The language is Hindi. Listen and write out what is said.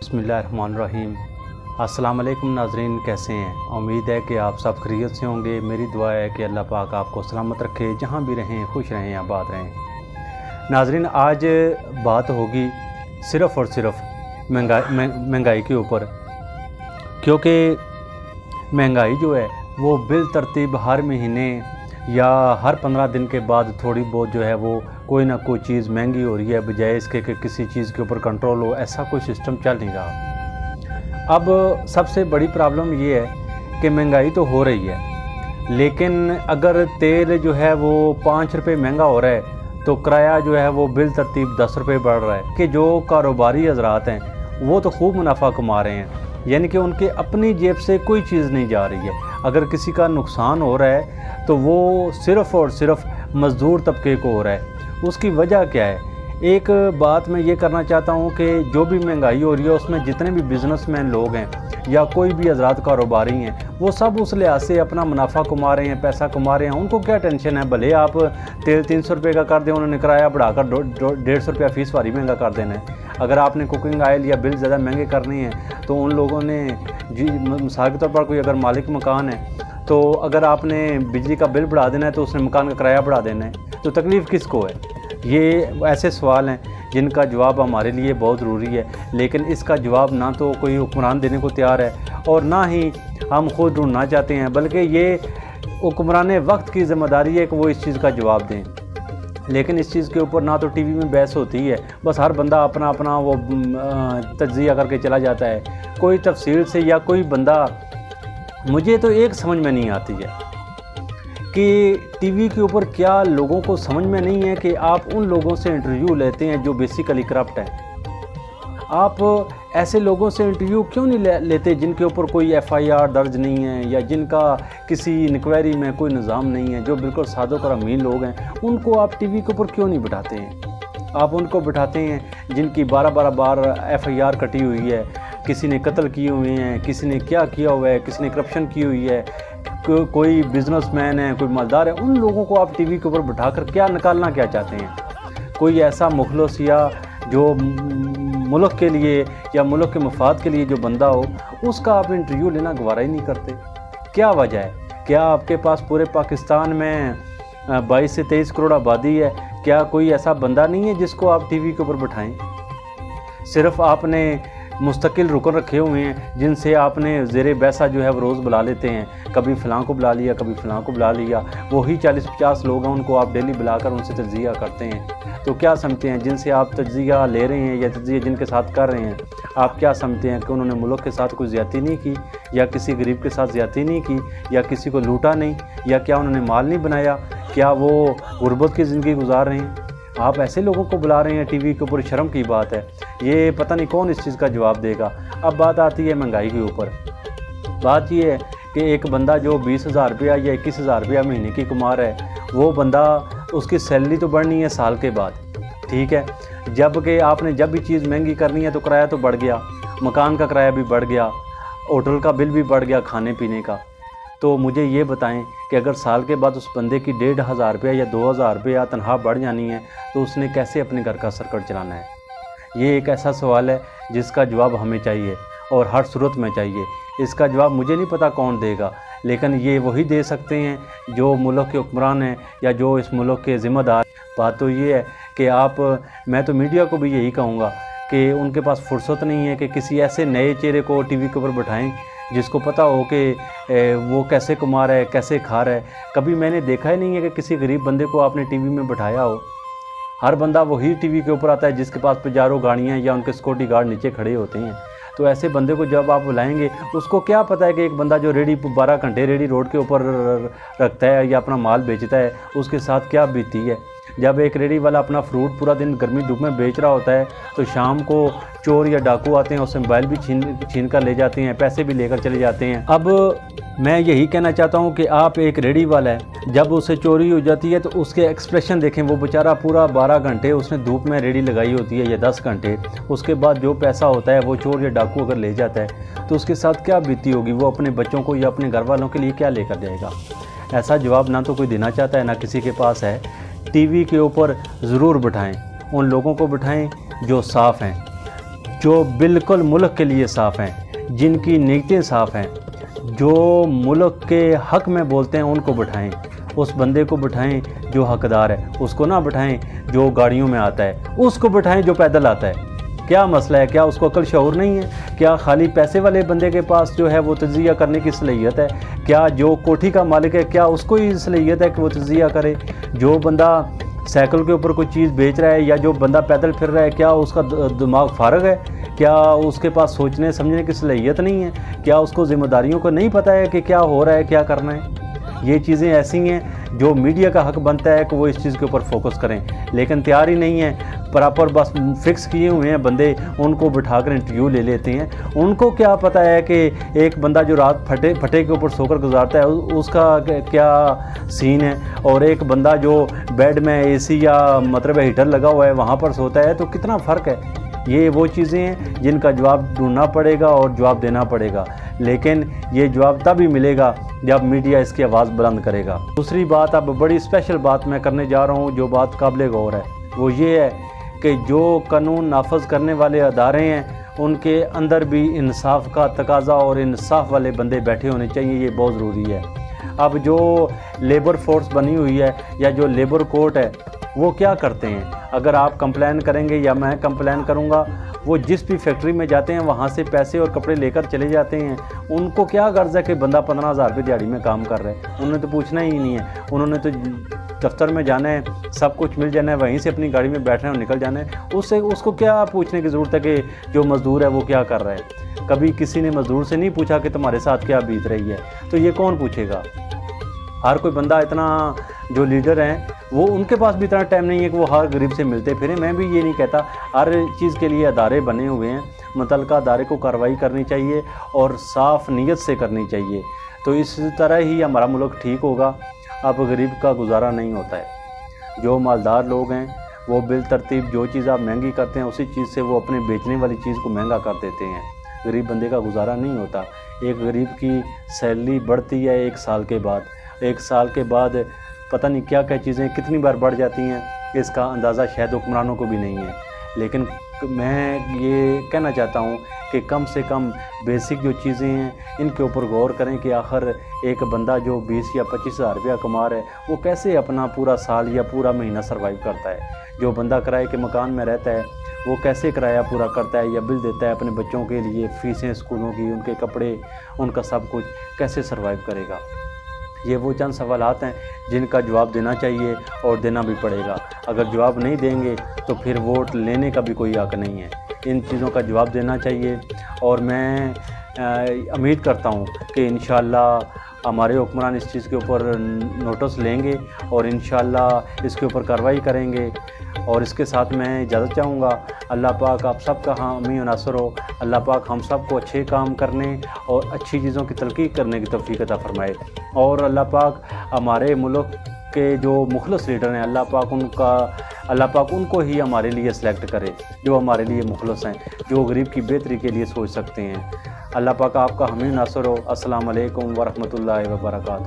बिस्मिल्लाहिर्रहमानिर्रहीम। अस्सलाम वालेकुम नाज़रीन, कैसे हैं? उम्मीद है कि आप सब खैरियत से होंगे। मेरी दुआ है कि अल्लाह पाक आपको सलामत रखे, जहाँ भी रहें खुश रहें, आबाद रहें। नाज़रीन, आज बात होगी सिर्फ़ और सिर्फ महंगाई के ऊपर, क्योंकि महंगाई जो है वो बिल तरतीब हर महीने या हर 15 दिन के बाद थोड़ी बहुत जो है वो कोई ना कोई चीज़ महंगी हो रही है, बजाय इसके कि किसी चीज़ के ऊपर कंट्रोल हो। ऐसा कोई सिस्टम चल नहीं रहा। अब सबसे बड़ी प्रॉब्लम ये है कि महंगाई तो हो रही है, लेकिन अगर तेल जो है वो 5 रुपये महंगा हो रहा है तो किराया जो है वो बिल तरतीब 10 रुपये बढ़ रहा है। कि जो कारोबारी हजरात हैं वो तो खूब मुनाफा कमा रहे हैं, यानी कि उनके अपनी जेब से कोई चीज़ नहीं जा रही है। अगर किसी का नुकसान हो रहा है तो वो सिर्फ़ और सिर्फ मज़दूर तबके को हो रहा है। उसकी वजह क्या है? एक बात मैं ये करना चाहता हूँ कि जो भी महंगाई हो रही है उसमें जितने भी बिज़नेसमैन लोग हैं या कोई भी हजरात कारोबारी हैं, वो सब उस लिहाज से अपना मुनाफा कमा रहे हैं, पैसा कमा रहे हैं। उनको क्या टेंशन है? भले आप तेल 300 रुपये का कर दें, उन्होंने किराया बढ़ाकर 150 रुपया फ़ीस वारी महंगा कर देना है। अगर आपने कुकिंग ऑयल या बिल ज़्यादा महंगे करने हैं तो उन लोगों ने जी, मिसाल के तौर पर कोई अगर मालिक मकान है तो अगर आपने बिजली का बिल बढ़ा देना है तो उसने मकान का किराया बढ़ा देना है, तो तकलीफ़ किसको है? ये ऐसे सवाल हैं जिनका जवाब हमारे लिए बहुत ज़रूरी है, लेकिन इसका जवाब ना तो कोई हुक्मरान देने को तैयार है और ना ही हम खुद ढूंढना चाहते हैं, बल्कि ये हुक्मरान वक्त की ज़िम्मेदारी है कि वो इस चीज़ का जवाब दें। लेकिन इस चीज़ के ऊपर ना तो टीवी में बहस होती है, बस हर बंदा अपना अपना वो तज्ज़िया करके चला जाता है। कोई तफसील से या कोई बंदा, मुझे तो एक समझ में नहीं आती है कि टीवी के ऊपर क्या लोगों को समझ में नहीं है कि आप उन लोगों से इंटरव्यू लेते हैं जो बेसिकली करप्ट हैं। आप ऐसे लोगों से इंटरव्यू क्यों नहीं लेते जिनके ऊपर कोई FIR दर्ज नहीं है या जिनका किसी इंक्वायरी में कोई निज़ाम नहीं है, जो बिल्कुल सादों और अमीन लोग हैं? उनको आप टीवी के ऊपर क्यों नहीं बिठाते हैं? आप उनको बिठाते हैं जिनकी 12-12 बार FIR कटी हुई है, किसी ने कत्ल किए हुए हैं, किसी ने क्या किया हुआ है, किसी ने करप्शन की हुई है, कोई बिजनेसमैन है, कोई मालदार है। उन लोगों को आप टीवी के ऊपर बिठाकर क्या निकालना क्या चाहते हैं? कोई ऐसा मुखलस या जो मुल्क के लिए या मुल्क के मफाद के लिए जो बंदा हो, उसका आप इंटरव्यू लेना गवारा ही नहीं करते। क्या वजह है? क्या आपके पास पूरे पाकिस्तान में 22 से 23 करोड़ आबादी है? क्या कोई ऐसा बंदा नहीं है जिसको आप टीवी के ऊपर बिठाएं? सिर्फ आपने मुस्तकिल रुकन रखे हुए हैं जिनसे आपने ज़ेरे बैसा जो है वो रोज़ बुला लेते हैं। कभी फ़लाँ को बुला लिया, कभी फ़लाँ को बुला लिया। वही 40-50 लोग हैं, उनको आप डेली बुलाकर उनसे तज्ज़िया करते हैं। तो क्या समझते हैं जिनसे आप तज्ज़िया ले रहे हैं या तज्ज़िया जिनके साथ कर रहे हैं, आप क्या समझते हैं कि उन्होंने मुल्क के साथ कोई ज़्यादती नहीं की, या किसी गरीब के साथ ज़्यादती नहीं की, या किसी को लूटा नहीं, या क्या उन्होंने माल नहीं बनाया? क्या वो गुर्बत की ज़िंदगी गुजार रहे हैं? आप ऐसे लोगों को बुला रहे हैं टीवी के ऊपर। शर्म की बात है। ये पता नहीं कौन इस चीज़ का जवाब देगा। अब बात आती है महंगाई के ऊपर। बात ये है कि एक बंदा जो 20,000 रुपया या 21,000 रुपया महीने की कमा रहा है, वो बंदा, उसकी सैलरी तो बढ़नी है साल के बाद, ठीक है। जबकि आपने जब भी चीज़ महंगी करनी है तो किराया तो बढ़ गया, मकान का किराया भी बढ़ गया, होटल का बिल भी बढ़ गया, खाने पीने का। तो मुझे ये बताएं कि अगर साल के बाद उस बंदे की 1,500 रुपया या 2,000 रुपया तनख्वाह बढ़ जानी है तो उसने कैसे अपने घर का सर्कट चलाना है? ये एक ऐसा सवाल है जिसका जवाब हमें चाहिए और हर सूरत में चाहिए। इसका जवाब मुझे नहीं पता कौन देगा, लेकिन ये वही दे सकते हैं जो मुल्क के हुक्मरान हैं या जो इस मुल्क के ज़िम्मेदार। बात तो ये है कि मैं तो मीडिया को भी यही कहूँगा कि उनके पास फुर्सत नहीं है कि किसी ऐसे नए चेहरे को टीवी के ऊपर बिठाएं जिसको पता हो कि वो कैसे कमा रहा है, कैसे खा रहा है। कभी मैंने देखा ही नहीं है कि किसी गरीब बंदे को आपने टीवी में बिठाया हो। हर बंदा वही टीवी के ऊपर आता है जिसके पास पजारों गाड़ियाँ या उनके सिक्योरिटी गार्ड नीचे खड़े होते हैं। तो ऐसे बंदे को जब आप बुलाएंगे, उसको क्या पता है कि एक बंदा जो रेडी 12 घंटे रेडी रोड के ऊपर रखता है या अपना माल बेचता है, उसके साथ क्या बीती है। जब एक रेडी वाला अपना फ्रूट पूरा दिन गर्मी धूप में बेच रहा होता है तो शाम को चोर या डाकू आते हैं, उससे मोबाइल भी छीन कर ले जाते हैं, पैसे भी लेकर चले जाते हैं। अब मैं यही कहना चाहता हूँ कि आप एक रेडी वाला है, जब उसे चोरी हो जाती है तो उसके एक्सप्रेशन देखें। वो बेचारा पूरा 12 घंटे उसने धूप में रेडी लगाई होती है या 10 घंटे, उसके बाद जो पैसा होता है वो चोर या डाकू अगर ले जाता है तो उसके साथ क्या बीती होगी। वो अपने बच्चों को या अपने घर वालों के लिए क्या लेकर जाएगा? ऐसा जवाब ना तो कोई देना चाहता है, ना किसी के पास है। टीवी के ऊपर ज़रूर बिठाएं, उन लोगों को बिठाएं जो साफ़ हैं, जो बिल्कुल मुल्क के लिए साफ़ हैं, जिनकी नीयतें साफ़ हैं, जो मुल्क के हक़ में बोलते हैं, उनको बिठाएं। उस बंदे को बिठाएं जो हकदार है, उसको ना बिठाएं जो गाड़ियों में आता है, उसको बिठाएं जो पैदल आता है। क्या मसला है? क्या उसको अक्ल शऊर नहीं है? क्या खाली पैसे वाले बंदे के पास जो है वो तजिया करने की सलाहियत है? क्या जो कोठी का मालिक है, क्या उसको ही सलाहियत है कि वो तजिया करे? जो बंदा साइकिल के ऊपर कोई चीज़ बेच रहा है या जो बंदा पैदल फिर रहा है, क्या उसका दिमाग फारग है? क्या उसके पास सोचने समझने की सलाहियत नहीं है? क्या उसको ज़िम्मेदारियों को नहीं पता है कि क्या हो रहा है, क्या करना है? ये चीज़ें ऐसी हैं जो मीडिया का हक़ बनता है कि वो इस चीज़ के ऊपर फोकस करें, लेकिन तैयार ही नहीं है। प्रॉपर बस फिक्स किए हुए हैं बंदे, उनको बिठाकर इंटरव्यू ले लेते हैं। उनको क्या पता है कि एक बंदा जो रात फटे के ऊपर सोकर गुजारता है उसका क्या सीन है, और एक बंदा जो बेड में एसी या मतलब हीटर लगा हुआ है वहाँ पर सोता है, तो कितना फ़र्क है। ये वो चीज़ें हैं जिनका जवाब ढूंढना पड़ेगा और जवाब देना पड़ेगा, लेकिन ये जवाब तभी मिलेगा जब मीडिया इसकी आवाज़ बुलंद करेगा। दूसरी बात, अब बड़ी स्पेशल बात मैं करने जा रहा हूँ, जो बात काबिल गौर है, वो ये है कि जो कानून नाफज करने वाले अदारे हैं उनके अंदर भी इंसाफ का तकाज़ा और इंसाफ वाले बंदे बैठे होने चाहिए। ये बहुत ज़रूरी है। अब जो लेबर फोर्स बनी हुई है या जो लेबर कोर्ट है, वो क्या करते हैं? अगर आप कंप्लेन करेंगे या मैं कंप्लेन करूंगा, वो जिस भी फैक्ट्री में जाते हैं वहाँ से पैसे और कपड़े लेकर चले जाते हैं। उनको क्या गर्ज है कि बंदा 15,000 रुपये दिहाड़ी में काम कर रहा है? उन्होंने तो पूछना ही नहीं है। उन्होंने तो दफ्तर में जाना है, सब कुछ मिल जाना है, वहीं से अपनी गाड़ी में बैठना है और निकल जाना है। उसको क्या पूछने की ज़रूरत है कि जो मज़दूर है वो क्या कर रहा है? कभी किसी ने मज़दूर से नहीं पूछा कि तुम्हारे साथ क्या बीत रही है, तो ये कौन पूछेगा? हर कोई बंदा इतना, जो लीडर हैं वो, उनके पास भी इतना टाइम नहीं है कि वो हर गरीब से मिलते फिरें। मैं भी ये नहीं कहता, हर चीज़ के लिए अदारे बने हुए हैं, मुतल्लिका अदारे को कार्रवाई करनी चाहिए और साफ़ नीयत से करनी चाहिए, तो इस तरह ही हमारा मुल्क ठीक होगा। अब गरीब का गुजारा नहीं होता है। जो मालदार लोग हैं वो बिल तरतीब जो चीज़ आप महंगी करते हैं उसी चीज़ से वो अपने बेचने वाली चीज़ को महंगा कर देते हैं। गरीब बंदे का गुजारा नहीं होता। एक गरीब की सैलरी बढ़ती है 1 साल के बाद, 1 साल के बाद पता नहीं क्या क्या चीज़ें कितनी बार बढ़ जाती हैं, इसका अंदाज़ा शायद हुक्मरानों को भी नहीं है। लेकिन मैं ये कहना चाहता हूँ कि कम से कम बेसिक जो चीज़ें हैं इनके ऊपर गौर करें कि आखिर एक बंदा जो 20 या 25 हज़ार रुपया कमा रहा है वो कैसे अपना पूरा साल या पूरा महीना सर्वाइव करता है। जो बंदा किराए के मकान में रहता है वो कैसे किराया पूरा करता है या बिल देता है अपने बच्चों के लिए, फ़ीसें स्कूलों की, उनके कपड़े, उनका सब कुछ, कैसे सर्वाइव करेगा? ये वो चंद सवालात हैं जिनका जवाब देना चाहिए और देना भी पड़ेगा। अगर जवाब नहीं देंगे तो फिर वोट लेने का भी कोई हक़ नहीं है। इन चीज़ों का जवाब देना चाहिए और मैं उम्मीद करता हूँ कि इंशाअल्लाह हमारे हुक्मरान इस चीज़ के ऊपर नोटिस लेंगे और इंशाअल्लाह इसके ऊपर कार्रवाई करेंगे। और इसके साथ मैं इजाज़त चाहूँगा। अल्लाह पाक आप सब का हामी नासर हो। अल्लाह पाक हम सब को अच्छे काम करने और अच्छी चीज़ों की तरक्की करने की तौफीक अता फरमाए। और अल्लाह पाक हमारे मुल्क के जो मुखलस लीडर हैं, अल्लाह पाक उनको ही हमारे लिए सेलेक्ट करे जो हमारे लिए मुखलस हैं, जो गरीब की बेहतरी के लिए सोच सकते हैं। अल्लाह पाक आपका हामी नासर हो। अस्सलाम वालेकुम व रहमतुल्लाहि व बरकातहू।